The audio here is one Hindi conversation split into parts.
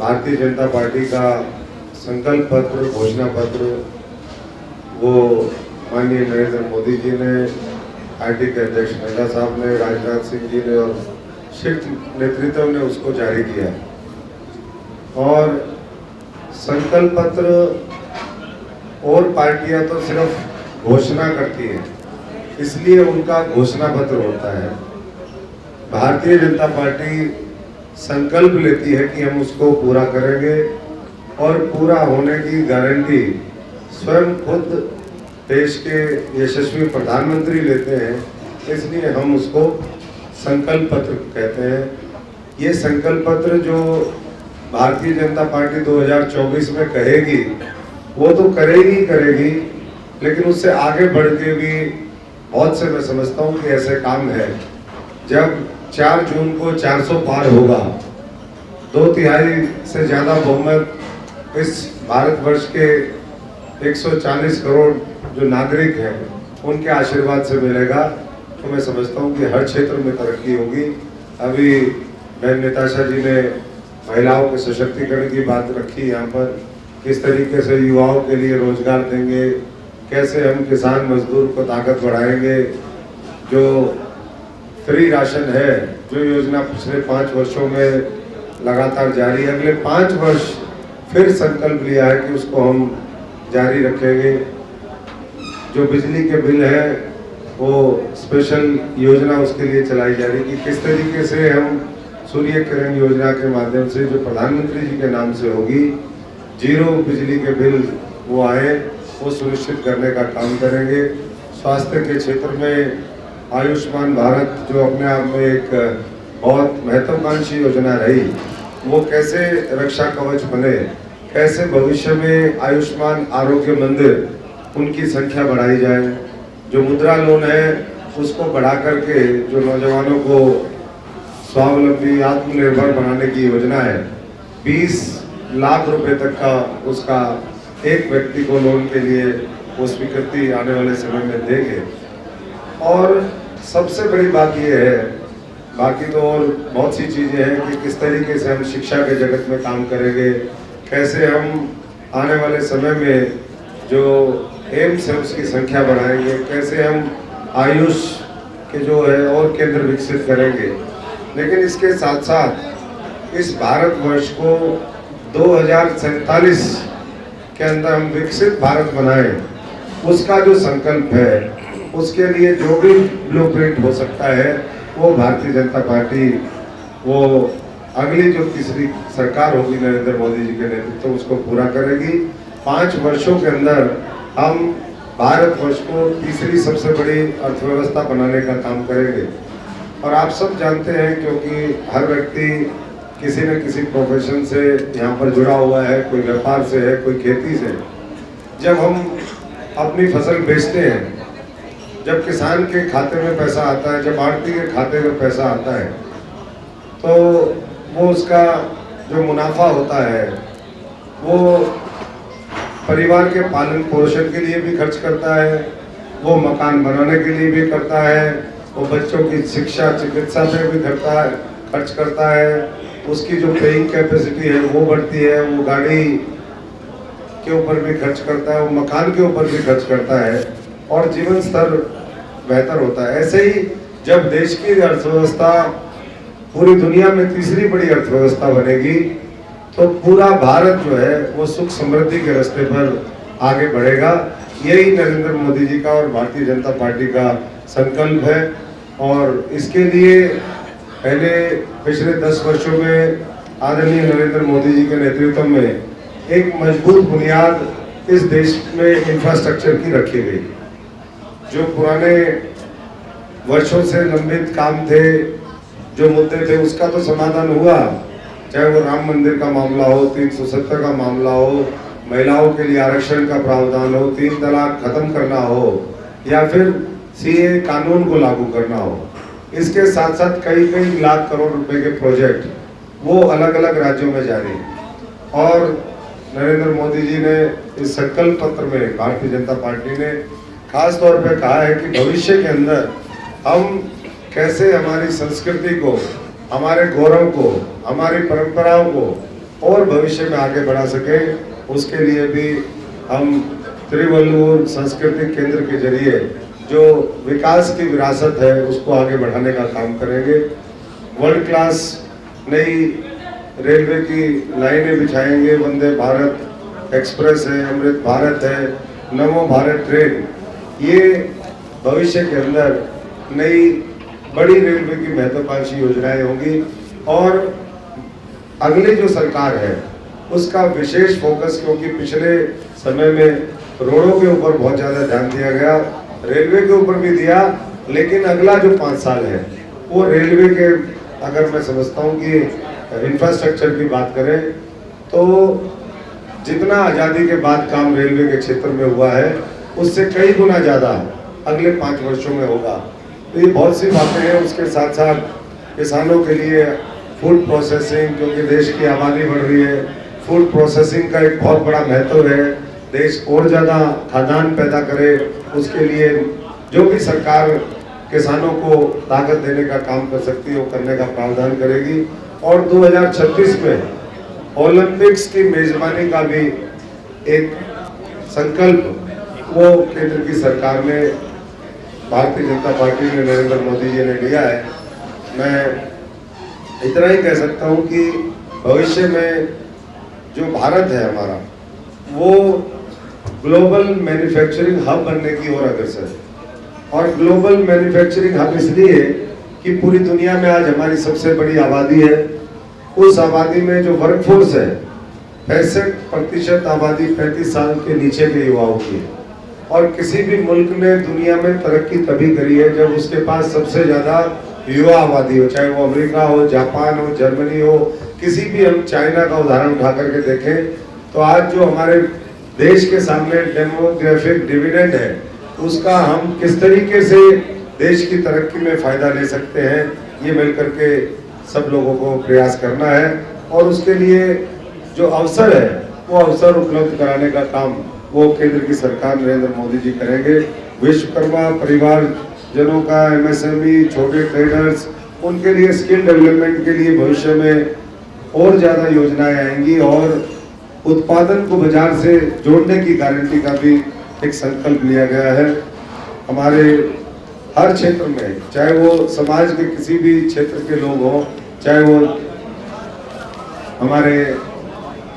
भारतीय जनता पार्टी का संकल्प पत्र, घोषणा पत्र वो माननीय नरेंद्र मोदी जी ने, पार्टी के अध्यक्ष नड्डा साहब ने, राजनाथ सिंह जी ने और शीर्ष नेतृत्व ने उसको जारी किया। और संकल्प पत्र और पार्टियां तो सिर्फ घोषणा करती हैं, इसलिए उनका घोषणा पत्र होता है। भारतीय जनता पार्टी संकल्प लेती है कि हम उसको पूरा करेंगे और पूरा होने की गारंटी स्वयं खुद देश के यशस्वी प्रधानमंत्री लेते हैं, इसलिए हम उसको संकल्प पत्र कहते हैं। ये संकल्प पत्र जो भारतीय जनता पार्टी 2024 में कहेगी वो तो करेगी, लेकिन उससे आगे बढ़ के भी बहुत से मैं समझता हूँ कि ऐसे काम है। जब 4 जून को 400 पार होगा, 2/3 से ज्यादा बहुमत इस भारतवर्ष के 140 करोड़ जो नागरिक हैं उनके आशीर्वाद से मिलेगा, तो मैं समझता हूँ कि हर क्षेत्र में तरक्की होगी। अभी बहन निताशा जी ने महिलाओं के सशक्तिकरण की बात रखी, यहाँ पर किस तरीके से युवाओं के लिए रोजगार देंगे, कैसे हम किसान मजदूर को ताकत बढ़ाएंगे, जो फ्री राशन है, जो योजना पिछले 5 वर्षों में लगातार जारी है, अगले 5 वर्ष फिर संकल्प लिया है कि उसको हम जारी रखेंगे। जो बिजली के बिल है वो स्पेशल योजना उसके लिए चलाई जा रही कि किस तरीके से हम सूर्य किरण योजना के माध्यम से, जो प्रधानमंत्री जी के नाम से होगी, 0 बिजली के बिल वो आए, वो सुनिश्चित करने का काम करेंगे। स्वास्थ्य के क्षेत्र में आयुष्मान भारत जो अपने आप में एक बहुत महत्वाकांक्षी योजना रही, वो कैसे रक्षा कवच बने, कैसे भविष्य में आयुष्मान आरोग्य मंदिर उनकी संख्या बढ़ाई जाए, जो मुद्रा लोन है उसको बढ़ा करके जो नौजवानों को स्वावलंबी आत्मनिर्भर बनाने की योजना है, 20 लाख रुपए तक का उसका एक व्यक्ति को लोन के लिए वो स्वीकृति आने वाले समय में देंगे। और सबसे बड़ी बात ये है, बाकी तो और बहुत सी चीजें हैं कि किस तरीके से हम शिक्षा के जगत में काम करेंगे, कैसे हम आने वाले समय में जो एम्स है उसकी संख्या बढ़ाएंगे, कैसे हम आयुष के जो है और केंद्र विकसित करेंगे। लेकिन इसके साथ साथ इस भारतवर्ष को 2047 के अंदर हम विकसित भारत बनाएं, उसका जो संकल्प है, उसके लिए जो भी ब्लूप्रिंट हो सकता है वो भारतीय जनता पार्टी, वो अगली जो तीसरी सरकार होगी नरेंद्र मोदी जी के नेतृत्व, उसको पूरा करेगी। 5 वर्षों के अंदर हम भारतवर्ष को तीसरी सबसे बड़ी अर्थव्यवस्था बनाने का काम करेंगे। और आप सब जानते हैं, क्योंकि हर व्यक्ति किसी न किसी प्रोफेशन से यहाँ पर जुड़ा हुआ है, कोई व्यापार से है, कोई खेती से। जब हम अपनी फसल बेचते हैं, जब किसान के खाते में पैसा आता है, जब आड़ती के खाते में पैसा आता है, तो वो उसका जो मुनाफा होता है वो परिवार के पालन पोषण के लिए भी खर्च करता है, वो मकान बनाने के लिए भी करता है, वो बच्चों की शिक्षा चिकित्सा पे भी खर्च करता है, उसकी जो पेइंग कैपेसिटी है वो बढ़ती है, वो गाड़ी के ऊपर भी खर्च करता है, वो मकान के ऊपर भी खर्च करता है और जीवन स्तर बेहतर होता है। ऐसे ही जब देश की अर्थव्यवस्था पूरी दुनिया में तीसरी बड़ी अर्थव्यवस्था बनेगी, तो पूरा भारत जो है वो सुख समृद्धि के रास्ते पर आगे बढ़ेगा। यही नरेंद्र मोदी जी का और भारतीय जनता पार्टी का संकल्प है। और इसके लिए पहले पिछले 10 वर्षों में आदरणीय नरेंद्र मोदी जी के नेतृत्व में एक मजबूत बुनियाद इस देश में इंफ्रास्ट्रक्चर की रखी गई। जो पुराने वर्षों से लंबित काम थे, जो मुद्दे थे, उसका तो समाधान हुआ, चाहे वो राम मंदिर का मामला हो, 370 का मामला हो, महिलाओं के लिए आरक्षण का प्रावधान हो, 3 तलाक खत्म करना हो, या फिर सीए कानून को लागू करना हो। इसके साथ साथ कई लाख करोड़ रुपए के प्रोजेक्ट वो अलग अलग राज्यों में जारी हैं। और नरेंद्र मोदी जी ने इस संकल्प पत्र में, भारतीय जनता पार्टी ने खास तौर पे कहा है कि भविष्य के अंदर हम कैसे हमारी संस्कृति को, हमारे गौरव को, हमारी परंपराओं को और भविष्य में आगे बढ़ा सके, उसके लिए भी हम त्रिवल्लुवर सांस्कृतिक केंद्र के जरिए जो विकास की विरासत है उसको आगे बढ़ाने का काम करेंगे। वर्ल्ड क्लास नई रेलवे की लाइनें बिछाएंगे, वंदे भारत एक्सप्रेस है, अमृत भारत है, नमो भारत ट्रेन, ये भविष्य के अंदर नई बड़ी रेलवे की महत्वाकांक्षी योजनाएं होंगी। और अगली जो सरकार है उसका विशेष फोकस, क्योंकि पिछले समय में रोडों के ऊपर बहुत ज़्यादा ध्यान दिया गया, रेलवे के ऊपर भी दिया, लेकिन अगला जो 5 साल है वो रेलवे के, अगर मैं समझता हूँ कि इंफ्रास्ट्रक्चर की बात करें तो जितना आज़ादी के बाद काम रेलवे के क्षेत्र में हुआ है उससे कई गुना ज़्यादा अगले 5 वर्षों में होगा। तो ये बहुत सी बातें हैं। उसके साथ साथ किसानों के लिए फूड प्रोसेसिंग, क्योंकि देश की आबादी बढ़ रही है, फूड प्रोसेसिंग का एक बहुत बड़ा महत्व है। देश और ज़्यादा खाद्यान्न पैदा करे, उसके लिए जो भी सरकार किसानों को ताकत देने का काम कर सकती है वो करने का प्रावधान करेगी। और 2036 में ओलंपिक्स की मेजबानी का भी एक संकल्प वो केंद्र की सरकार ने, भारतीय जनता पार्टी ने, नरेंद्र मोदी जी ने लिया है। मैं इतना ही कह सकता हूं कि भविष्य में जो भारत है हमारा, वो ग्लोबल मैन्युफैक्चरिंग हब बनने की ओर अग्रसर है। और ग्लोबल मैन्युफैक्चरिंग हब इसलिए कि पूरी दुनिया में आज हमारी सबसे बड़ी आबादी है। उस आबादी में जो वर्कफोर्स है 65% आबादी 35 साल के नीचे के युवाओं की है। और किसी भी मुल्क ने दुनिया में तरक्की तभी करी है जब उसके पास सबसे ज्यादा युवा आबादी हो, चाहे वो अमेरिका हो, जापान हो, जर्मनी हो, किसी भी, हम चाइना का उदाहरण उठा करके देखें तो आज जो हमारे देश के सामने डेमोग्राफिक डिविडेंड है उसका हम किस तरीके से देश की तरक्की में फायदा ले सकते हैं, ये मिलकर के सब लोगों को प्रयास करना है। और उसके लिए जो अवसर है वो अवसर उपलब्ध कराने का काम वो केंद्र की सरकार नरेंद्र मोदी जी करेंगे। विश्वकर्मा परिवार जनों का, एमएसएमई, छोटे ट्रेडर्स, उनके लिए स्किल डेवलपमेंट के लिए भविष्य में और ज़्यादा योजनाएं आएंगी। और उत्पादन को बाजार से जोड़ने की गारंटी का भी एक संकल्प लिया गया है। हमारे हर क्षेत्र में, चाहे वो समाज के किसी भी क्षेत्र के लोग हों, चाहे वो हमारे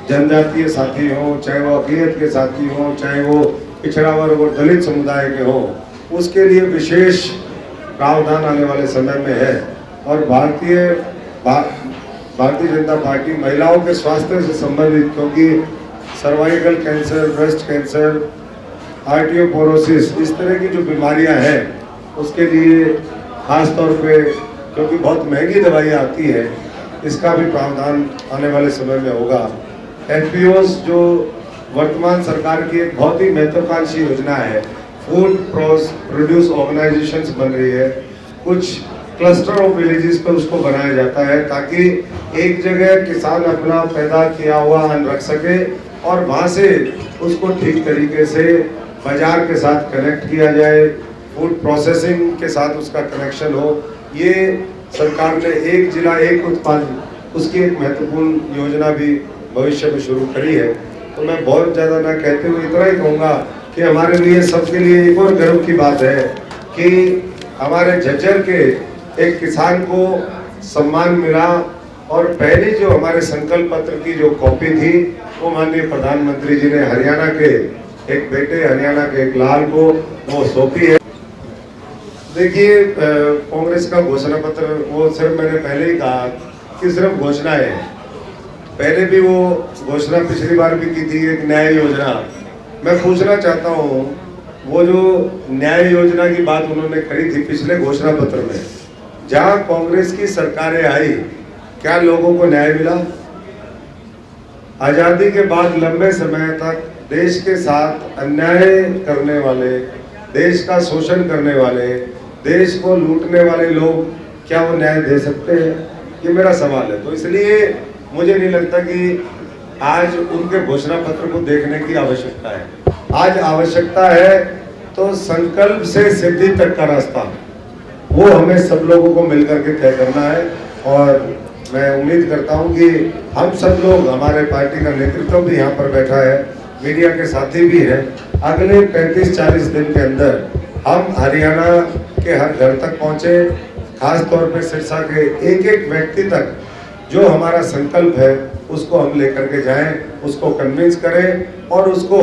जनजातीय साथी हों, चाहे वो अक़लियत के साथी हों, चाहे वो पिछड़ा वर्ग और दलित समुदाय के हों, उसके लिए विशेष प्रावधान आने वाले समय में है। और भारतीय जनता पार्टी महिलाओं के स्वास्थ्य से संबंधित, क्योंकि सर्वाइकल कैंसर, ब्रेस्ट कैंसर, आर्टियोपोरोसिस, इस तरह की जो बीमारियां हैं उसके लिए खास तौर पे, क्योंकि बहुत महंगी दवाइयाँ आती है, इसका भी प्रावधान आने वाले समय में होगा। एफपीओस जो वर्तमान सरकार की एक बहुत ही महत्वाकांक्षी योजना है, फूड प्रोड्यूस ऑर्गेनाइजेशंस बन रही है, कुछ क्लस्टर ऑफ विलेजेस पे उसको बनाया जाता है ताकि एक जगह किसान अपना पैदा किया हुआ अन्न रख सके और वहाँ से उसको ठीक तरीके से बाजार के साथ कनेक्ट किया जाए, फूड प्रोसेसिंग के साथ उसका कनेक्शन हो। ये सरकार ने एक जिला एक उत्पाद, उसकी एक महत्वपूर्ण योजना भी भविष्य में शुरू करी है। तो मैं बहुत ज़्यादा ना कहते हुए इतना ही कहूँगा कि हमारे लिए, सबके लिए एक और गर्व की बात है कि हमारे झज्जर के एक किसान को सम्मान मिला। और पहली जो हमारे संकल्प पत्र की जो कॉपी थी वो माननीय प्रधानमंत्री जी ने हरियाणा के एक बेटे, हरियाणा के एक लाल को वो सौंपी है। देखिए, कांग्रेस का घोषणा पत्र, वो सिर्फ मैंने पहले ही कहा कि सिर्फ घोषणा है। पहले भी वो घोषणा पिछली बार भी की थी, एक न्याय योजना। मैं पूछना चाहता हूँ, वो जो न्याय योजना की बात उन्होंने करी थी पिछले घोषणा पत्र में, जहाँ कांग्रेस की सरकारें आई, क्या लोगों को न्याय मिला? आजादी के बाद लंबे समय तक देश के साथ अन्याय करने वाले, देश का शोषण करने वाले, देश को लूटने वाले लोग, क्या वो न्याय दे सकते हैं? ये मेरा सवाल है। तो इसलिए मुझे नहीं लगता कि आज उनके घोषणा पत्र को देखने की आवश्यकता है। आज आवश्यकता है तो संकल्प से सिद्धि तक का रास्ता वो हमें सब लोगों को मिलकर के तय करना है। और मैं उम्मीद करता हूं कि हम सब लोग, हमारे पार्टी का नेतृत्व भी यहाँ पर बैठा है, मीडिया के साथी भी हैं, अगले 35-40 दिन के अंदर हम हरियाणा के हर घर तक पहुँचे, खास तौर पे सिरसा के एक एक व्यक्ति तक जो हमारा संकल्प है उसको हम लेकर के जाएं, उसको कन्विंस करें और उसको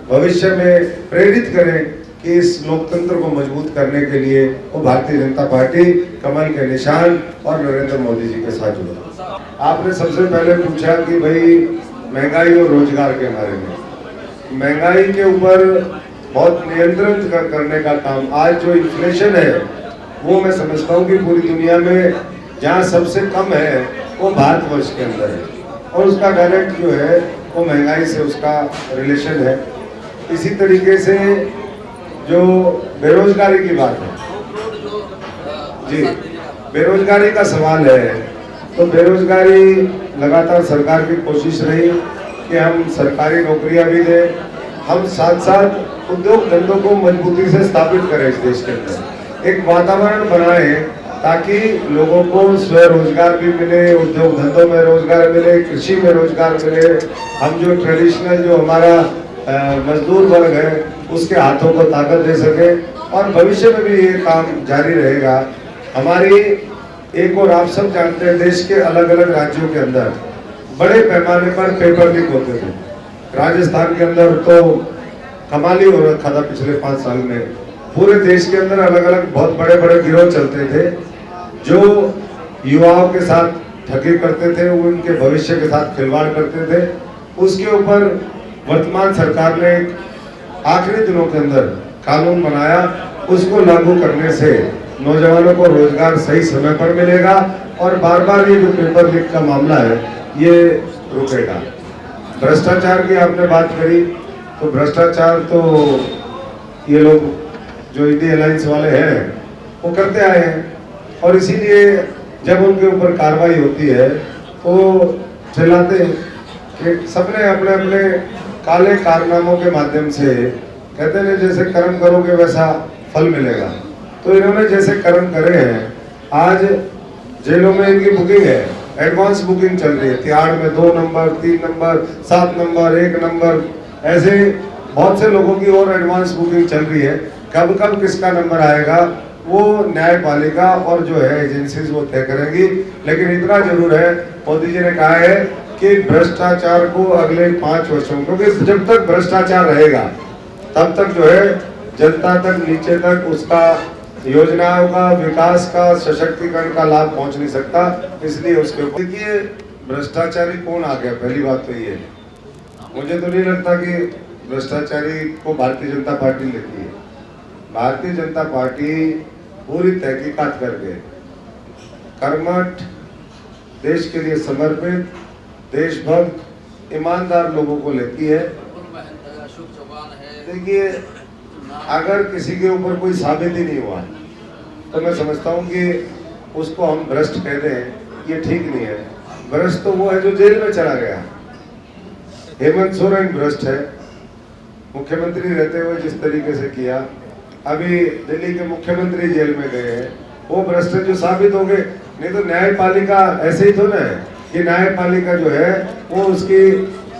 भविष्य में प्रेरित करें कि इस लोकतंत्र को मजबूत करने के लिए वो भारतीय जनता पार्टी कमल के निशान और नरेंद्र मोदी जी के साथ जुड़ा। आपने सबसे पहले पूछा कि भाई महंगाई और रोजगार के बारे में, महंगाई के ऊपर बहुत नियंत्रण करने का काम, आज जो इन्फ्लेशन है वो मैं समझता हूँ कि पूरी दुनिया में जहाँ सबसे कम है वो भारतवर्ष के अंदर है और उसका डायरेक्ट जो है वो महंगाई से उसका रिलेशन है। इसी तरीके से जो बेरोजगारी की बात है जी, बेरोजगारी का सवाल है, तो बेरोजगारी लगातार सरकार की कोशिश रही कि हम सरकारी नौकरियां भी दें, हम साथ साथ उद्योग धंधों को मजबूती से स्थापित करें इस देश के अंदर, एक वातावरण बनाए ताकि लोगों को स्वरोजगार भी मिले, उद्योग धंधों में रोजगार मिले, कृषि में रोजगार मिले, हम जो ट्रेडिशनल जो हमारा मजदूर वर्ग है उसके हाथों को ताकत दे सके और भविष्य में भी ये काम जारी रहेगा। हमारी एक और आप सब जानते हैं देश के अलग अलग राज्यों के अंदर बड़े पैमाने पर पेपर लीक होते थे। राजस्थान के अंदर तो कमाल ही हो रखा था पिछले 5 साल में, पूरे देश के अंदर अलग अलग बहुत बड़े बड़े गिरोह चलते थे जो युवाओं के साथ ठगी करते थे, उनके भविष्य के साथ खिलवाड़ करते थे। उसके ऊपर वर्तमान सरकार ने आखिरी दिनों के अंदर कानून बनाया, उसको लागू करने से नौजवानों को रोजगार सही समय पर मिलेगा और बार बार ये जो पेपर लीक का मामला है ये रुकेगा। भ्रष्टाचार की आपने बात करी, तो भ्रष्टाचार तो ये लोग जो इंडी अलायंस वाले हैं वो करते आए हैं और इसीलिए जब उनके ऊपर कार्रवाई होती है तो चिल्लाते हैं कि सबने अपने अपने काले कारनामों के माध्यम से, कहते हैं जैसे कर्म करोगे वैसा फल मिलेगा, तो इन्होंने जैसे कर्म करे हैं, आज जेलों में इनकी बुकिंग है, एडवांस बुकिंग चल रही है, तिहाड़ में 2 नंबर 3 नंबर 7 नंबर 1 नंबर, ऐसे बहुत से लोगों की और एडवांस बुकिंग चल रही है। कब कब किसका नंबर आएगा वो न्यायपालिका और जो है एजेंसीज वो तय करेंगी, लेकिन इतना जरूर है, मोदी जी ने कहा है कि भ्रष्टाचार को अगले 5 वर्षों, क्योंकि जब तक भ्रष्टाचार रहेगा तब तक जो है जनता तक, नीचे तक उसका योजनाओं का, विकास का, सशक्तिकरण का लाभ पहुंच नहीं सकता। इसलिए उसके ऊपर देखिए भ्रष्टाचारी कौन आ गया, पहली बात तो ये, मुझे तो नहीं लगता कि भ्रष्टाचारी को भारतीय जनता पार्टी लेती है। भारतीय जनता पार्टी पूरी तहकीकात करके कर्मठ, देश के लिए समर्पित, देशभक्त, ईमानदार लोगों को लेती है। देखिए अगर किसी के ऊपर कोई साबित ही नहीं हुआ तो मैं समझता हूँ कि उसको हम भ्रष्ट कह दें, ये ठीक नहीं है। भ्रष्ट तो वो है जो जेल में चला गया। हेमंत सोरेन भ्रष्ट है, मुख्यमंत्री रहते हुए जिस तरीके से किया, अभी दिल्ली के मुख्यमंत्री जेल में गए हैं, वो भ्रष्ट जो साबित हो गए। नहीं तो न्यायपालिका ऐसे ही तो ना है कि न्यायपालिका जो है वो उसकी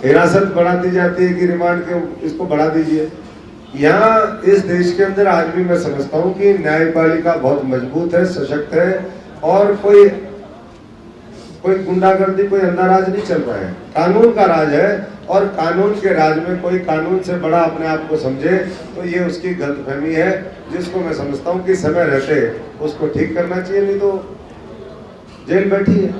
हिरासत बढ़ा दी जाती है कि रिमांड के इसको बढ़ा दीजिए। यहाँ इस देश के अंदर आज भी मैं समझता हूँ कि न्यायपालिका बहुत मजबूत है, सशक्त है और कोई गुंडागर्दी, कोई अंधा राज नहीं चल रहा है, कानून का राज है। और कानून के राज में कोई कानून से बड़ा अपने आप को समझे तो ये उसकी गलतफहमी है, जिसको मैं समझता हूँ कि समय रहते उसको ठीक करना चाहिए, नहीं तो जेल बैठी है।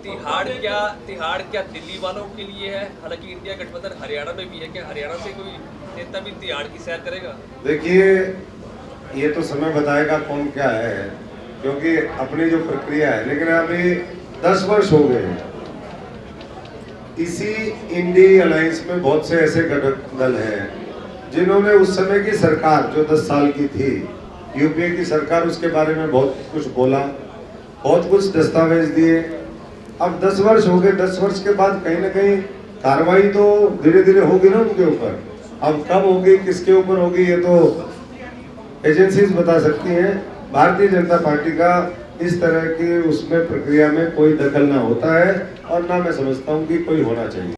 तिहाड़ क्या दिल्ली वालों के लिए है? हालांकि इंडिया गठबंधन हरियाणा में भी है, क्या हरियाणा से कोई नेता भी तिहाड़ की सैर करेगा? देखिए ये तो समय बताएगा कौन क्या है, क्योंकि अपनी जो प्रक्रिया है, लेकिन अभी 10 वर्ष हो गए हैं। इसी इंडी अलायंस में बहुत से ऐसे घटक दल हैं जिन्होंने उस समय की सरकार जो 10 साल की थी, यूपीए की सरकार, उसके बारे में बहुत कुछ बोला, बहुत कुछ दस्तावेज दिए। अब 10 वर्ष हो गए, 10 वर्ष के बाद कहीं ना कहीं कार्रवाई तो धीरे धीरे होगी ना उनके ऊपर। अब कब होगी, किसके ऊपर होगी, ये तो एजेंसीज बता सकती हैं। भारतीय जनता पार्टी का इस तरह की उसमें प्रक्रिया में कोई दखल ना होता है और ना मैं समझता हूँ कि कोई होना चाहिए।